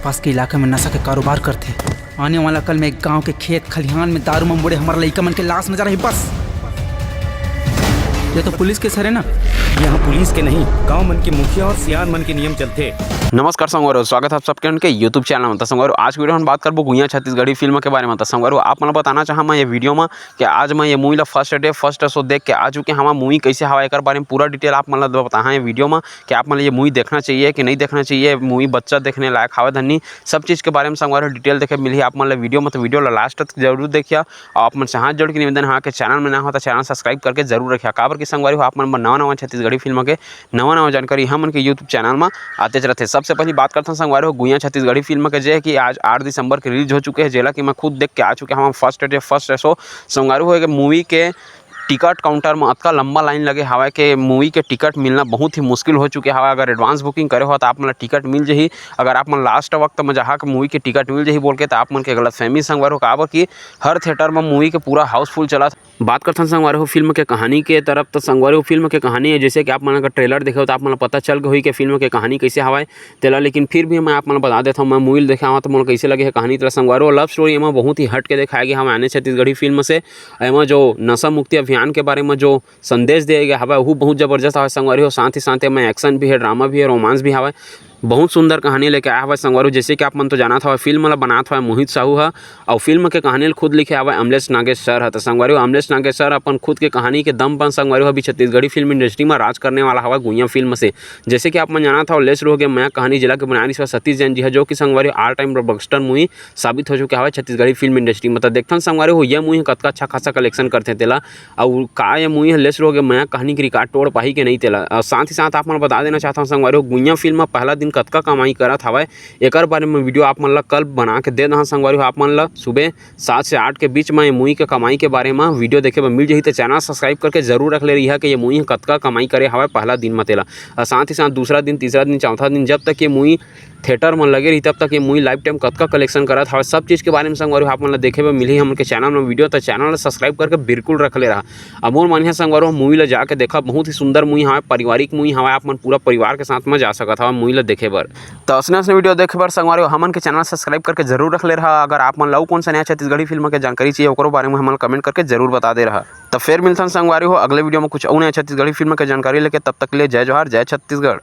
आसपास के इलाके में नशा के कारोबार करते। आने वाला कल में एक गांव के खेत खलिहान में दारू में मुड़े हमारा लइका मन के लाश नजर आई। बस ये तो पुलिस के सर है ना। यहाँ पुलिस के नहीं, गांव मन के मुखिया और सियान मन के नियम चलते। नमस्कार संगवारो, स्वागत है आप सबके उनके यूट्यूब चैनल में। संगवारो आज वीडियो हम बात करबो गुइया छत्तीसगढ़ी फिल्म के बारे में। संगवारो आप मन बताना चाहा मैं ये वीडियो में कि आज मैं ये मूवी ला फर्स्ट शो देख के आ चुके हम। मूवी कैसे हवा एक बारे में पूरा डिटेल आप मन ला बताहा ये वीडियो में कि आप मन ये मूवी देखना चाहिए कि नहीं देखना चाहिए, मूवी बच्चा देखने लायक हवा धन्नी सब चीज़ के बारे में संगवारो डिटेल देखे मिली आप मन ला वीडियो में। तो वीडियो ला लास्ट तक जरूर देखिए और आप मन से हाथ जोड़ के निवेदन हाँ कि चैनल में ना हो तो चैनल सब्सक्राइब करके जरूर रखिए। काबर की संगवारी आप मन नवा छत्तीसगढ़ी फिल्म के नवा जानकारी हम के यूट्यूब चैनल में आते रहते। सबसे पहले बात करते हैं संगवारी हो गुइया छत्तीसगढ़ी फिल्म के जे कि आज 8 दिसंबर के रिलीज हो चुके हैं, जेला कि मैं खुद देख के आ चुके हैं। हम फर्स्ट शो संगवारी हो मूवी के टिकट काउंटर में अतका लंबा लाइन लगे हवा के मूवी के टिकट मिलना बहुत ही मुश्किल हो चुके हवा। अगर एडवांस बुकिंग करे हो तो आप मन टिकट मिल जाही, अगर आप मन लास्ट वक्त में जहाँ के मूवी के टिकट मिल जाही बोल के तो आप मन के गलतफहमी संगवारी हो। काबर कि हर थिएटर में मूवी के पूरा हाउसफुल चला। बात करते हैं संगवारी हो फिल्म के कहानी के तरफ। तो संगवारी हो फिल्म के कहानी है जैसे कि आप मन अगर ट्रेलर देखे तो आप मन पता चल गई कि फिल्म के कहानी कैसे हवाए तेला, लेकिन फिर भी मैं आप मन बता देता हूँ। मैं मूवी देखा हूँ तो मन कैसे लगे है कहानी। तो संगवारी हो लव स्टोरी में बहुत ही हट के दिखाया गया हमें आने छत्तीसगढ़ी फिल्म से। एमा जो नशा मुक्ति अभियान के बारे में जो संदेश दिया गया हवा वो बहुत जबरदस्त हवा संगवारी हो। साथ ही साथ में एक्शन भी है, ड्रामा भी है, रोमांस भी हवा। बहुत सुंदर कहानी लेके आया हुआ संगवारी। जैसे कि आप मन तो जाना था फिल्म ला बनात हुआ मोहित साहू है और फिल्म के कहानी खुद लिखे हुआ अमलेश नागेश सर है। तो संगवारी अमलेश नागेश सर अपन खुद के कहानी के दम पर संगवारी अभी छत्तीसगढ़ी फिल्म इंडस्ट्री में राज करने वाला हवा गुइया फिल्म से। जैसे कि आप मन जाना था लेस हो गया मैं कहानी जिला के बनानी सतीश जैन जी है जो कि संगवारी ऑल टाइम ब्लॉकबस्टर मूवी साबित हो चुके हवा छत्तीसगढ़ी फिल्म इंडस्ट्री में। तो देखते संगवारी हो यह मूवी कतका अच्छा खासा कलेक्शन करते तेला और का ये मूवी है लेस हो गया मैं कहानी की रिकॉर्ड तोड़ पाही के नहीं तेला। और साथ ही साथ आप मन बता देना चाहता हूँ संगवारी गुइया फिल्म में पहला दिन कतका कमाई करा हवा एक बारे में वीडियो आप मन ला कल बना के दे दहा संगवारी हो। आप मन ला सुबह 7 से 8 के बीच में मूवी के कमाई के बारे में वीडियो देखे में मिल जाही। तो चैनल सब्सक्राइब करके जरूर रख ले रही है कि ये मूवी कतका कमाई करे हवा पहला दिन में तेला। और साथ ही साथ दूसरा दिन, तीसरा दिन, चौथा दिन जब तक ये मूवी थिएटर में लगे रही तब तक ये मूवी लाइफ टाइम कतका कलेक्शन करा था सब चीज़ के बारे में संगवारी आप मन ला देखे में मिली हम के चैनल में वीडियो। तो चैनल सब्सक्राइब करके बिल्कुल रख ले रहा। अमोर मानिया संगवारी मूवी ला जाके देखा बहुत ही सुंदर मूवी हवा, पारिवारिक मूवी हवा। आप मन पूरा परिवार के साथ में जा सकता था मूवी ला देखे बर। तो असने वीडियो देखे बर संगवारी हमन के चैनल सब्सक्राइब करके जरूर रख ले रहा। अगर आप मन ला कौन सा नया छत्तीसगढ़ी फिल्म के जानकारी चाहिए ओकरो बारे में हमन कमेंट करके जरूर बता दे रहा। तो फिर मिलता संगवारी हो अगले वीडियो में कुछ और नया छत्तीसगढ़ी फिल्म के जानकारी लेके। तब तक ले जय जोहार, जय छत्तीसगढ़।